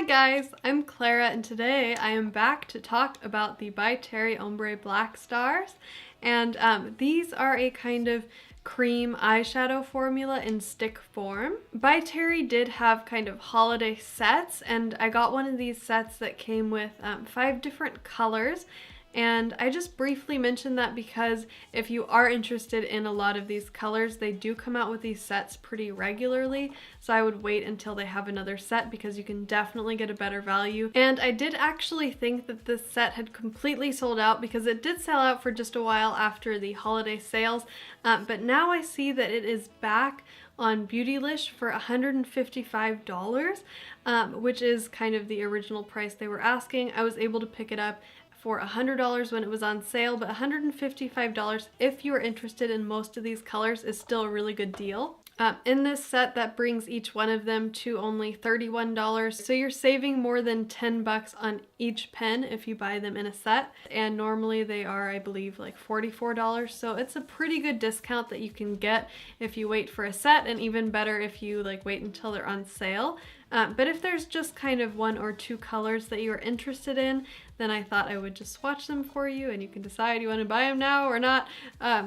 Hi guys, I'm Clara and today I am back to talk about the By Terry Ombre Blackstars, and these are a kind of cream eyeshadow formula in stick form. By Terry did have kind of holiday sets, and I got one of these sets that came with 5 different colors. And I just briefly mentioned that because if you are interested in a lot of these colors, they do come out with these sets pretty regularly. So I would wait until they have another set because you can definitely get a better value. And I did actually think that this set had completely sold out because it did sell out for just a while after the holiday sales. But now I see that it is back on Beautylish for $155, which is kind of the original price they were asking. I was able to pick it up for $100 when it was on sale, but $155 if you are interested in most of these colors is still a really good deal. In this set, that brings each one of them to only $31, so you're saving more than 10 bucks on each pen if you buy them in a set, and normally they are, I believe, like $44, so it's a pretty good discount that you can get if you wait for a set, and even better if you like wait until they're on sale. But if there's just kind of 1 or 2 colors that you're interested in, then I thought I would just swatch them for you and you can decide you want to buy them now or not.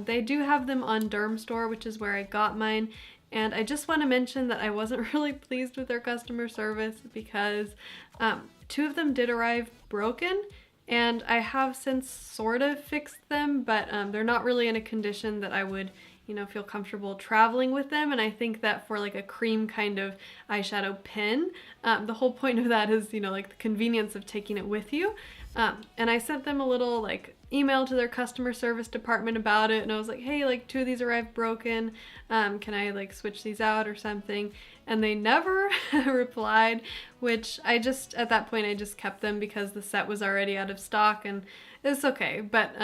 They do have them on Dermstore, which is where I got mine. And I just want to mention that I wasn't really pleased with their customer service because 2 of them did arrive broken, and I have since sort of fixed them, but they're not really in a condition that I would, you know, feel comfortable traveling with them. And I think that for like a cream kind of eyeshadow pen, the whole point of that is, you know, like the convenience of taking it with you. And I sent them a little like email to their customer service department about it, and I was like, hey, like 2 of these arrived broken, can I like switch these out or something? And they never replied, which I just, at that point I just kept them because the set was already out of stock, and it's okay. But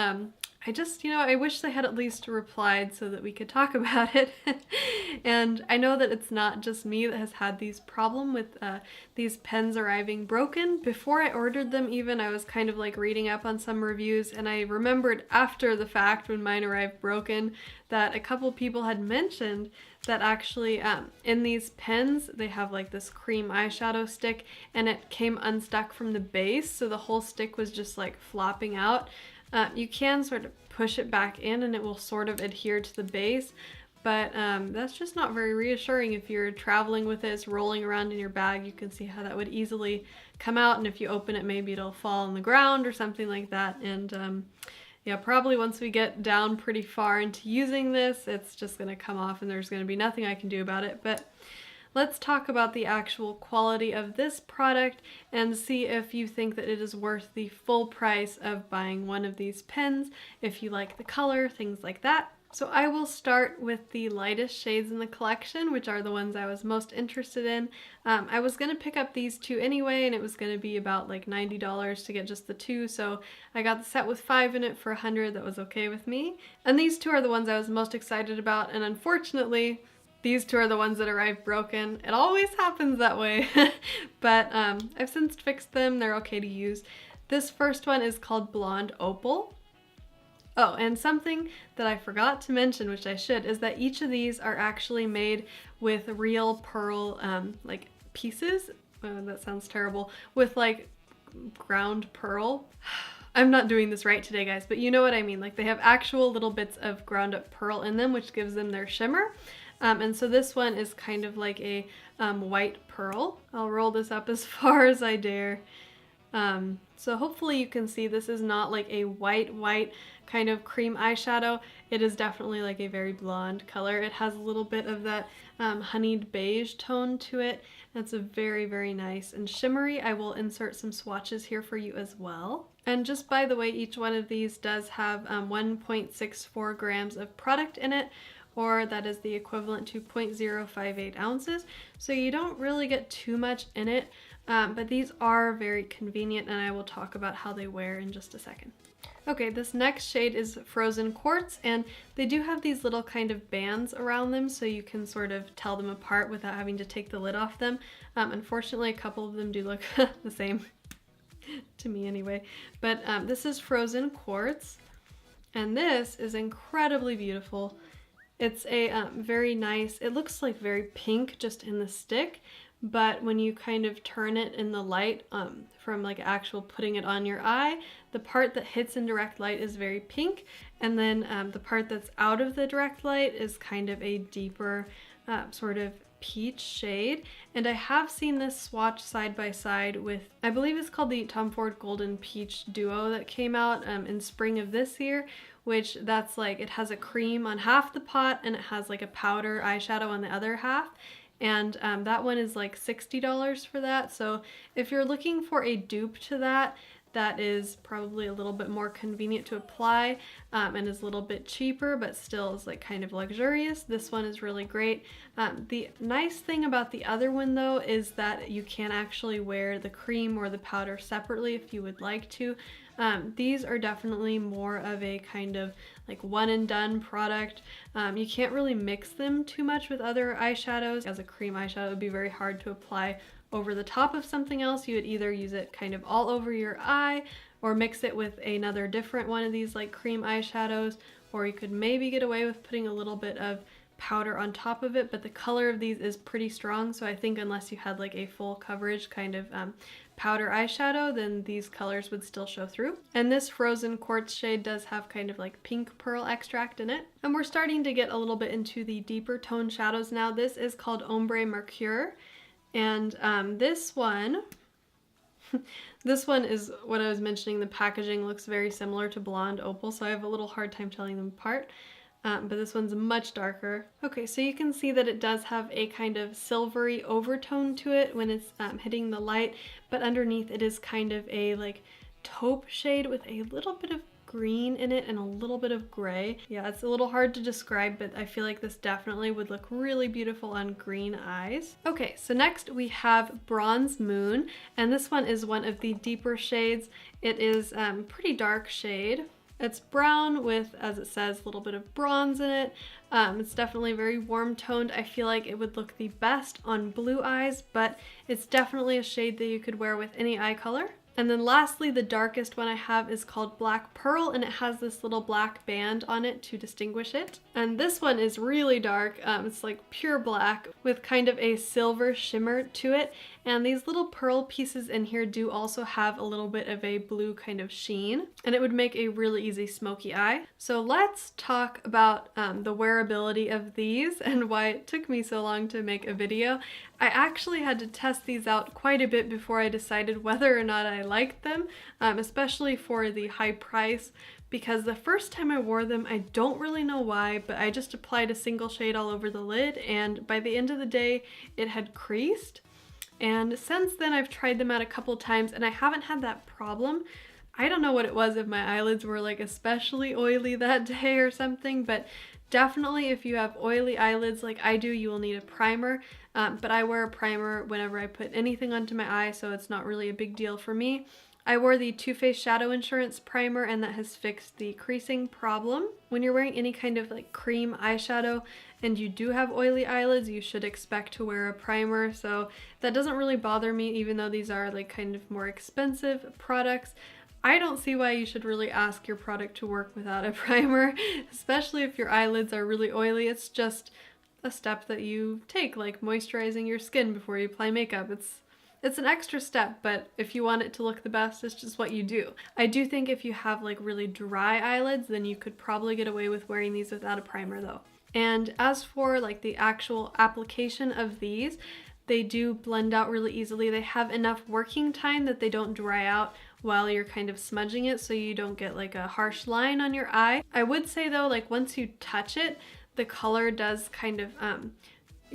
I just, you know, I wish they had at least replied so that we could talk about it. And I know that it's not just me that has had these problem with these pens arriving broken. Before I ordered them even, I was kind of like reading up on some reviews, and I remembered after the fact when mine arrived broken that a couple people had mentioned that actually in these pens they have like this cream eyeshadow stick, and it came unstuck from the base, so the whole stick was just like flopping out. You can sort of push it back in and it will sort of adhere to the base, but that's just not very reassuring if you're traveling with it. It's rolling around in your bag. You can see how that would easily come out, and if you open it, maybe it'll fall on the ground or something like that. And yeah, probably once we get down pretty far into using this, it's just going to come off and there's going to be nothing I can do about it. But let's talk about the actual quality of this product and see if you think that it is worth the full price of buying one of these pens, if you like the color, things like that. So I will start with the lightest shades in the collection, which are the ones I was most interested in. I was going to pick up these 2 anyway, and it was going to be about like $90 to get just the 2, so I got the set with 5 in it for $100. That was okay with me. And these 2 are the ones I was most excited about, and unfortunately, these 2 are the ones that arrived broken. It always happens that way. But I've since fixed them. They're okay to use. This first one is called Blonde Opal. Oh, and something that I forgot to mention, which I should, is that each of these are actually made with real pearl like pieces. That sounds terrible. With like ground pearl. I'm not doing this right today, guys, but you know what I mean. Like they have actual little bits of ground up pearl in them, which gives them their shimmer. And so this one is kind of like a white pearl. I'll roll this up as far as I dare. So hopefully you can see this is not like a white kind of cream eyeshadow. It is definitely like a very blonde color. It has a little bit of that honeyed beige tone to it. It's a very, very nice and shimmery. I will insert some swatches here for you as well. And just by the way, each one of these does have 1.64 grams of product in it, or that is the equivalent to 0.058 ounces. So you don't really get too much in it, but these are very convenient, and I will talk about how they wear in just a second. Okay, this next shade is Frozen Quartz, and they do have these little kind of bands around them so you can sort of tell them apart without having to take the lid off them. Unfortunately, a couple of them do look the same, to me anyway. But this is Frozen Quartz, and this is incredibly beautiful. It's a very nice, it looks like very pink just in the stick, but when you kind of turn it in the light, from like actual putting it on your eye, the part that hits in direct light is very pink, and then the part that's out of the direct light is kind of a deeper sort of peach shade. And I have seen this swatch side by side with, I believe it's called the Tom Ford Golden Peach Duo that came out in spring of this year, which that's like, it has a cream on half the pot and it has like a powder eyeshadow on the other half. And that one is like $60 for that. So if you're looking for a dupe to that, that is probably a little bit more convenient to apply and is a little bit cheaper, but still is like kind of luxurious. This one is really great. The nice thing about the other one though is that you can actually wear the cream or the powder separately if you would like to. These are definitely more of a kind of like one and done product. You can't really mix them too much with other eyeshadows. As a cream eyeshadow, it would be very hard to apply over the top of something else. You would either use it kind of all over your eye or mix it with another different one of these like cream eyeshadows, or you could maybe get away with putting a little bit of powder on top of it, but the color of these is pretty strong, so I think unless you had like a full coverage kind of powder eyeshadow, then these colors would still show through. And this Frozen Quartz shade does have kind of like pink pearl extract in it. And we're starting to get a little bit into the deeper tone shadows now. This is called Ombre Mercure. And this one is what I was mentioning. The packaging looks very similar to Blonde Opal, so I have a little hard time telling them apart. But this one's much darker. Okay, so you can see that it does have a kind of silvery overtone to it when it's hitting the light, but underneath it is kind of a like taupe shade with a little bit of green in it and a little bit of gray. Yeah, it's a little hard to describe, but I feel like this definitely would look really beautiful on green eyes. Okay, so next we have Bronze Moon, and this one is one of the deeper shades. It is pretty dark shade. It's brown with, as it says, a little bit of bronze in it. It's definitely very warm toned. I feel like it would look the best on blue eyes, but it's definitely a shade that you could wear with any eye color. And then lastly, the darkest one I have is called Black Pearl, and it has this little black band on it to distinguish it. And this one is really dark. It's like pure black with kind of a silver shimmer to it. And these little pearl pieces in here do also have a little bit of a blue kind of sheen, and it would make a really easy smoky eye. So let's talk about the wearability of these and why it took me so long to make a video. I actually had to test these out quite a bit before I decided whether or not I liked them, especially for the high price, because the first time I wore them, I don't really know why, but I just applied a single shade all over the lid, and by the end of the day, it had creased. And since then I've tried them out a couple times and I haven't had that problem. I don't know what it was, if my eyelids were like especially oily that day or something, but definitely if you have oily eyelids like I do, you will need a primer. But I wear a primer whenever I put anything onto my eye, so it's not really a big deal for me. I wore the Too Faced Shadow Insurance primer and that has fixed the creasing problem. When you're wearing any kind of like cream eyeshadow and you do have oily eyelids, you should expect to wear a primer. So that doesn't really bother me, even though these are like kind of more expensive products. I don't see why you should really ask your product to work without a primer, especially if your eyelids are really oily. It's just a step that you take, like moisturizing your skin before you apply makeup. It's an extra step, but if you want it to look the best, it's just what you do. I do think if you have like really dry eyelids, then you could probably get away with wearing these without a primer though. And as for like the actual application of these, they do blend out really easily. They have enough working time that they don't dry out while you're kind of smudging it, so you don't get like a harsh line on your eye. I would say though, like once you touch it, the color does kind of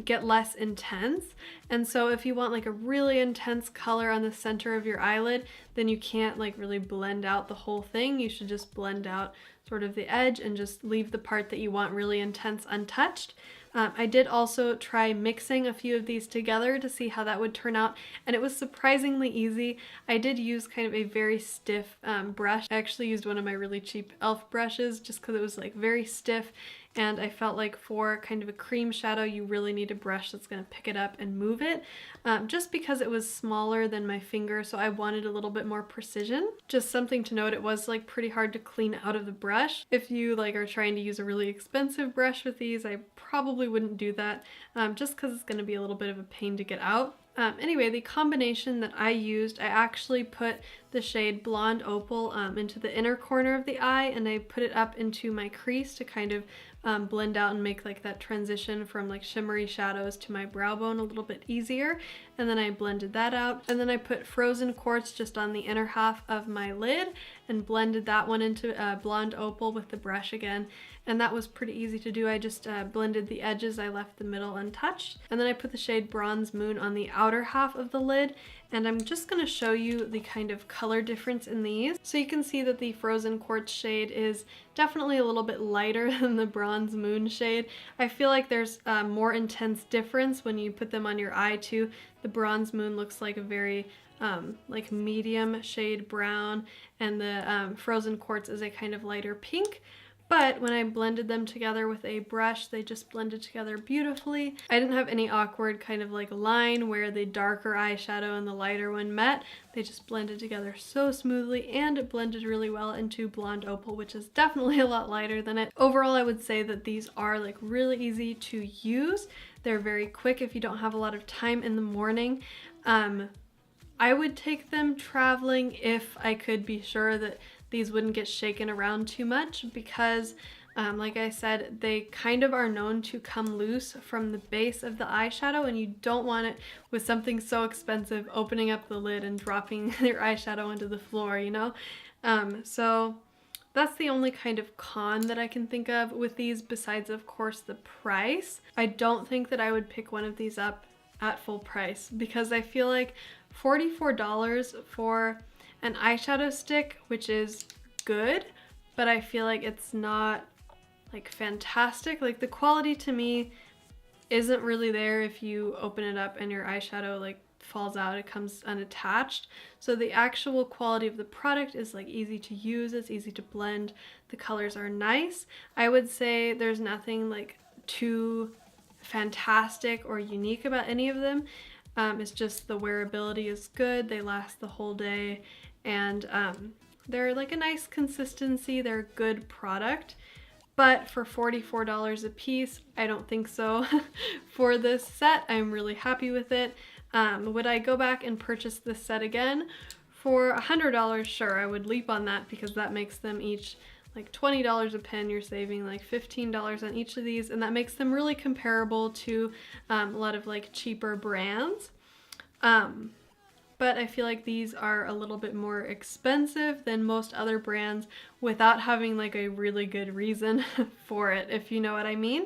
get less intense, and so if you want like a really intense color on the center of your eyelid, then you can't like really blend out the whole thing. You should just blend out sort of the edge and just leave the part that you want really intense untouched. I did also try mixing a few of these together to see how that would turn out, and it was surprisingly easy. I did use kind of a very stiff brush. I actually used one of my really cheap e.l.f. brushes just because it was like very stiff, and I felt like for kind of a cream shadow, you really need a brush that's going to pick it up and move it, just because it was smaller than my finger, so I wanted a little bit more precision. Just something to note, it was like pretty hard to clean out of the brush. If you like are trying to use a really expensive brush with these, I probably wouldn't do that, just because it's going to be a little bit of a pain to get out. Anyway, the combination that I used, I actually put the shade Blonde Opal into the inner corner of the eye, and I put it up into my crease to kind of blend out and make like that transition from like shimmery shadows to my brow bone a little bit easier. And then I blended that out. And then I put Frozen Quartz just on the inner half of my lid and blended that one into Blonde Opal with the brush again. And that was pretty easy to do. I just blended the edges. I left the middle untouched. And then I put the shade Bronze Moon on the outer half of the lid. And I'm just going to show you the kind of color difference in these. So you can see that the Frozen Quartz shade is definitely a little bit lighter than the Bronze Moon shade. I feel like there's a more intense difference when you put them on your eye too. The Bronze Moon looks like a very like medium shade brown, and the Frozen Quartz is a kind of lighter pink. But when I blended them together with a brush, they just blended together beautifully. I didn't have any awkward kind of like line where the darker eyeshadow and the lighter one met. They just blended together so smoothly, and it blended really well into Blonde Opal, which is definitely a lot lighter than it. Overall, I would say that these are like really easy to use. They're very quick if you don't have a lot of time in the morning. I would take them traveling if I could be sure that these wouldn't get shaken around too much, because like I said, they kind of are known to come loose from the base of the eyeshadow, and you don't want it with something so expensive opening up the lid and dropping your eyeshadow onto the floor, you know? So that's the only kind of con that I can think of with these, besides of course the price. I don't think that I would pick one of these up at full price, because I feel like $44 for an eyeshadow stick, which is good, but I feel like it's not like fantastic. Like the quality to me isn't really there if you open it up and your eyeshadow like falls out, it comes unattached. So the actual quality of the product is like easy to use, it's easy to blend, the colors are nice. I would say there's nothing like too fantastic or unique about any of them. It's just the wearability is good, they last the whole day, and they're like a nice consistency, they're a good product. But for $44 a piece, I don't think so. For this set, I'm really happy with it. Would I go back and purchase this set again? For $100, sure, I would leap on that, because that makes them each like $20 a pen. You're saving like $15 on each of these, and that makes them really comparable to a lot of like cheaper brands. But I feel like these are a little bit more expensive than most other brands without having like a really good reason for it, if you know what I mean.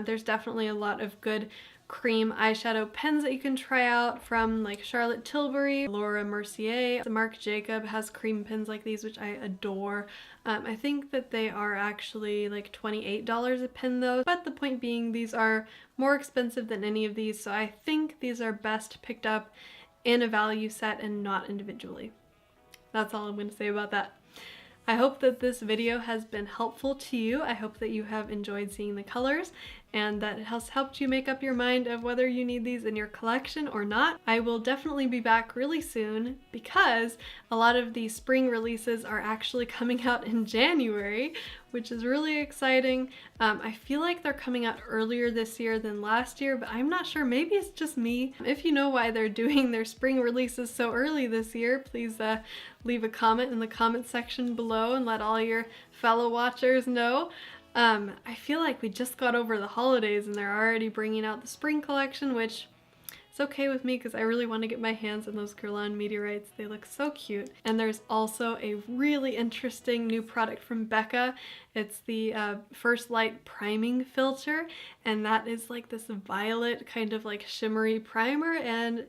There's definitely a lot of good cream eyeshadow pens that you can try out from like Charlotte Tilbury, Laura Mercier. Marc Jacob has cream pens like these, which I adore. I think that they are actually like $28 a pen though, but the point being these are more expensive than any of these, so I think these are best picked up in a value set and not individually. That's all I'm going to say about that. I hope that this video has been helpful to you. I hope that you have enjoyed seeing the colors and that it has helped you make up your mind of whether you need these in your collection or not. I will definitely be back really soon, because a lot of the spring releases are actually coming out in January, which is really exciting. I feel like they're coming out earlier this year than last year, but I'm not sure. Maybe it's just me. If you know why they're doing their spring releases so early this year, please leave a comment in the comment section below and let all your fellow watchers know. I feel like we just got over the holidays and they're already bringing out the spring collection, which is okay with me because I really want to get my hands on those Guerlain meteorites. They look so cute. And there's also a really interesting new product from Becca. It's the First Light priming filter, and that is like this violet kind of like shimmery primer, and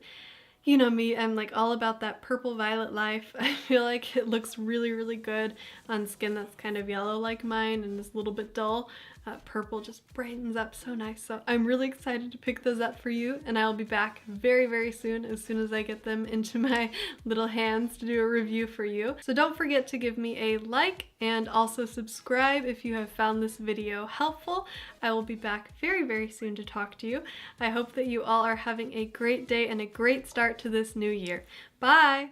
you know me, I'm like all about that purple violet life. I feel like it looks really, really good on skin that's kind of yellow like mine and is a little bit dull. Purple just brightens up so nice. So I'm really excited to pick those up for you, and I'll be back very, very soon as I get them into my little hands to do a review for you. So don't forget to give me a like and also subscribe if you have found this video helpful. I will be back very, very soon to talk to you. I hope that you all are having a great day and a great start to this new year. Bye!